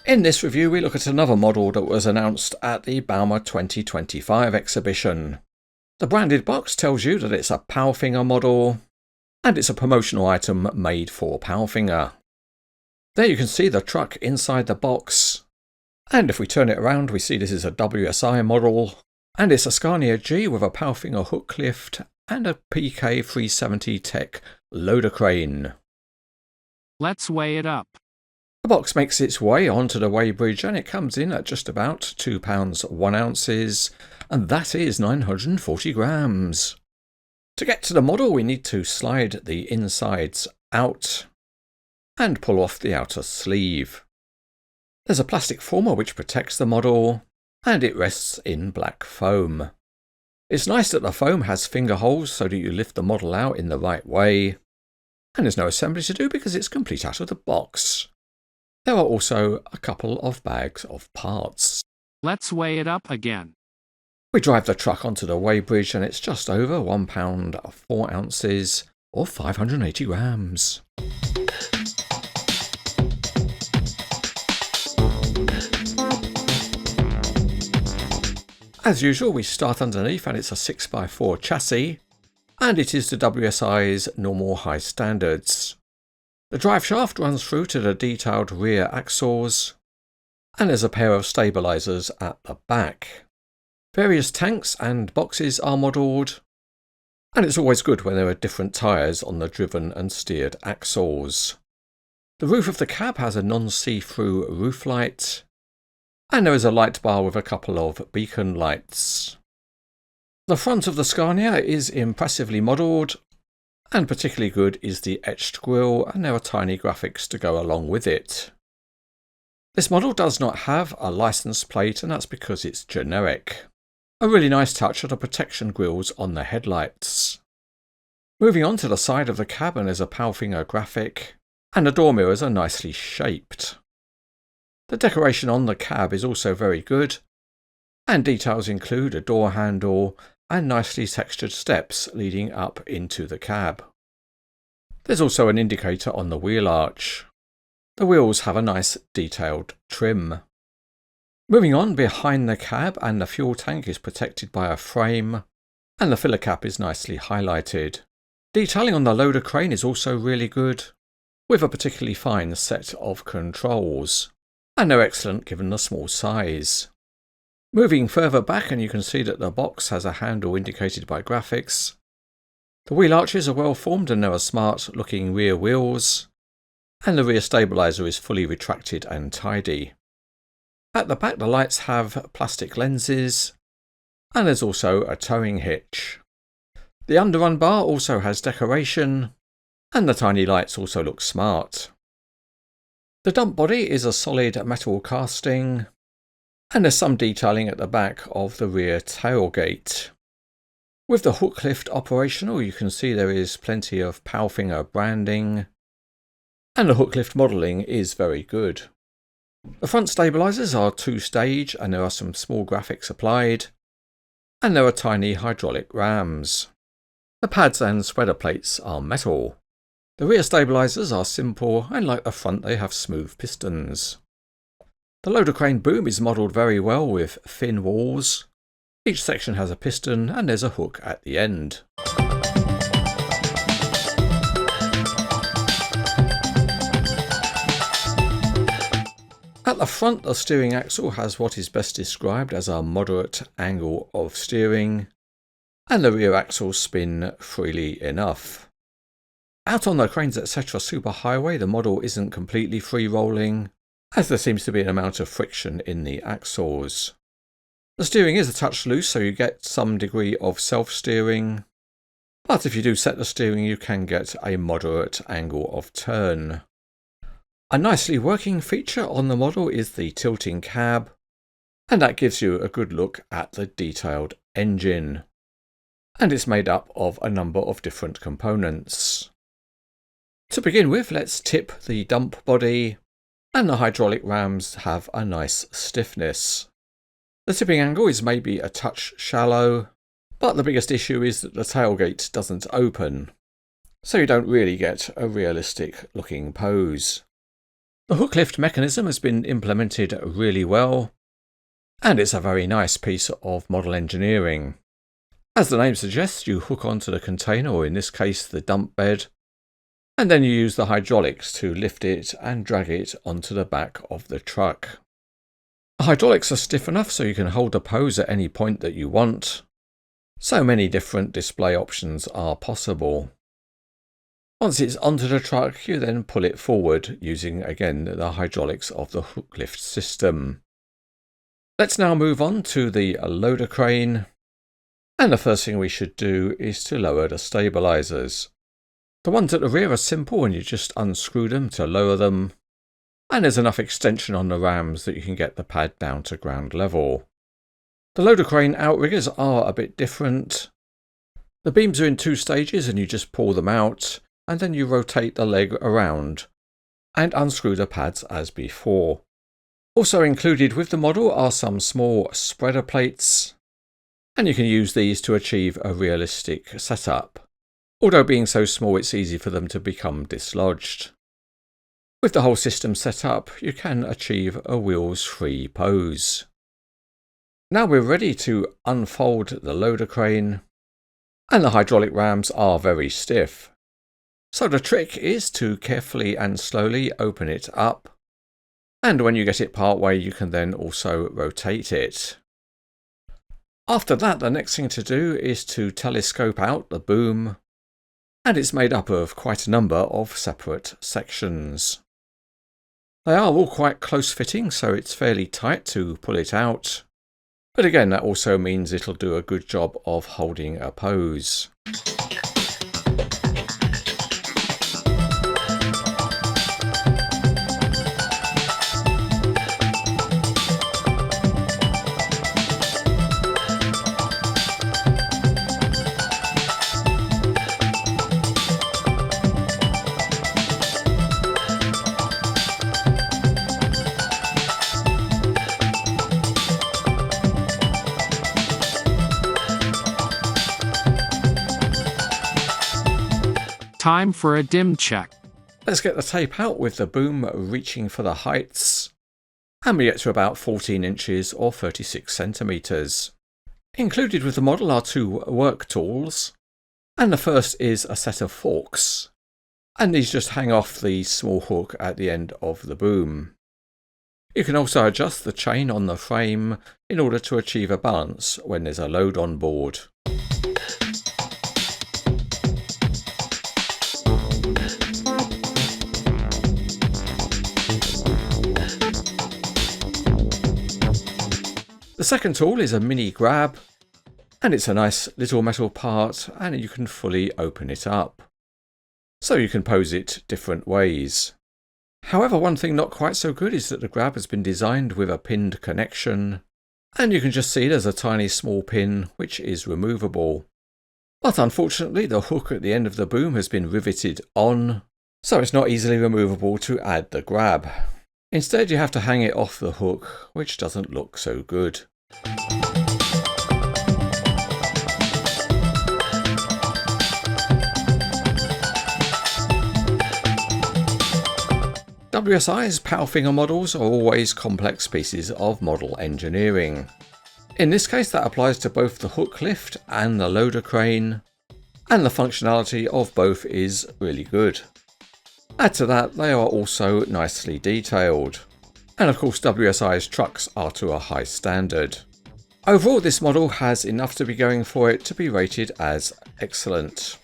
In this review we look at another model that was announced at the Bauma 2025 exhibition. The branded box tells you that it's a Palfinger model, and it's a promotional item made for Palfinger. There you can see the truck inside the box, and if we turn it around we see this is a WSI model, and it's a Scania G with a Palfinger hook lift and a PK 370 TEC loader crane. Let's weigh it up. The box makes its way onto the weighbridge and it comes in at just about £2 1 ounces, and that is 940 grams. To get to the model we need to slide the insides out and pull off the outer sleeve. There's a plastic former which protects the model, and it rests in black foam. It's nice that the foam has finger holes so that you lift the model out in the right way, and there's no assembly to do because it's complete out of the box. There are also a couple of bags of parts. Let's weigh it up again. We drive the truck onto the weighbridge and it's just over £1 4 ounces or 580 grams. As usual we start underneath and it's a 6x4 chassis, and it is the WSI's normal high standards. The drive shaft runs through to the detailed rear axles, and there's a pair of stabilisers at the back. Various tanks and boxes are modelled, and it's always good when there are different tyres on the driven and steered axles. The roof of the cab has a non-see-through roof light, and there is a light bar with a couple of beacon lights. The front of the Scania is impressively modelled, and particularly good is the etched grille, and there are tiny graphics to go along with it. This model does not have a license plate, and that's because it's generic. A really nice touch are the protection grilles on the headlights. Moving on to the side of the cabin, there's a Palfinger graphic, and the door mirrors are nicely shaped. The decoration on the cab is also very good, and details include a door handle and nicely textured steps leading up into the cab. There's also an indicator on the wheel arch. The wheels have a nice detailed trim. Moving on, behind the cab and the fuel tank is protected by a frame, and the filler cap is nicely highlighted. Detailing on the loader crane is also really good, with a particularly fine set of controls, and they're excellent given the small size. Moving further back and you can see that the box has a handle indicated by graphics. The wheel arches are well formed and there are smart looking rear wheels, and the rear stabiliser is fully retracted and tidy. At the back the lights have plastic lenses, and there's also a towing hitch. The underrun bar also has decoration, and the tiny lights also look smart. The dump body is a solid metal casting, and there's some detailing at the back of the rear tailgate. With the hook lift operational you can see there is plenty of Palfinger branding, and the hook lift modelling is very good. The front stabilisers are 2-stage and there are some small graphics applied, and there are tiny hydraulic rams. The pads and spreader plates are metal. The rear stabilisers are simple, and like the front they have smooth pistons. The loader crane boom is modelled very well with thin walls. Each section has a piston and there's a hook at the end. At the front the steering axle has what is best described as a moderate angle of steering, and the rear axles spin freely enough. Out on the Cranes etc. superhighway the model isn't completely free rolling, as there seems to be an amount of friction in the axles. The steering is a touch loose so you get some degree of self-steering, but if you do set the steering you can get a moderate angle of turn. A nicely working feature on the model is the tilting cab, and that gives you a good look at the detailed engine. And it's made up of a number of different components. To begin with, let's tip the dump body, and the hydraulic rams have a nice stiffness. The tipping angle is maybe a touch shallow, but the biggest issue is that the tailgate doesn't open, so you don't really get a realistic looking pose. The hook lift mechanism has been implemented really well, and it's a very nice piece of model engineering. As the name suggests, you hook onto the container, or in this case the dump bed, and then you use the hydraulics to lift it and drag it onto the back of the truck. The hydraulics are stiff enough so you can hold the pose at any point that you want. So many different display options are possible. Once it's onto the truck, you then pull it forward using again the hydraulics of the hook lift system. Let's now move on to the loader crane. And the first thing we should do is to lower the stabilizers. The ones at the rear are simple and you just unscrew them to lower them. And there's enough extension on the rams that you can get the pad down to ground level. The loader crane outriggers are a bit different. The beams are in two stages and you just pull them out and then you rotate the leg around and unscrew the pads as before. Also included with the model are some small spreader plates, and you can use these to achieve a realistic setup. Although being so small, it's easy for them to become dislodged. With the whole system set up, you can achieve a wheels-free pose. Now we're ready to unfold the loader crane, and the hydraulic rams are very stiff. So the trick is to carefully and slowly open it up, and when you get it part way, you can then also rotate it. After that, the next thing to do is to telescope out the boom, and it's made up of quite a number of separate sections. They are all quite close fitting, so it's fairly tight to pull it out. But again, that also means it'll do a good job of holding a pose. Time for a dim check. Let's get the tape out with the boom reaching for the heights, and we get to about 14 inches or 36 centimeters. Included with the model are two work tools, and the first is a set of forks, and these just hang off the small hook at the end of the boom. You can also adjust the chain on the frame in order to achieve a balance when there's a load on board. The second tool is a mini grab, and it's a nice little metal part, and you can fully open it up. So you can pose it different ways. However, one thing not quite so good is that the grab has been designed with a pinned connection, and you can just see there's a tiny small pin which is removable. But unfortunately, the hook at the end of the boom has been riveted on, so it's not easily removable to add the grab. Instead, you have to hang it off the hook, which doesn't look so good. WSI's Palfinger models are always complex pieces of model engineering. In this case, that applies to both the hook lift and the loader crane, and the functionality of both is really good. Add to that, they are also nicely detailed. And of course, WSI's trucks are to a high standard. Overall, this model has enough to be going for it to be rated as excellent.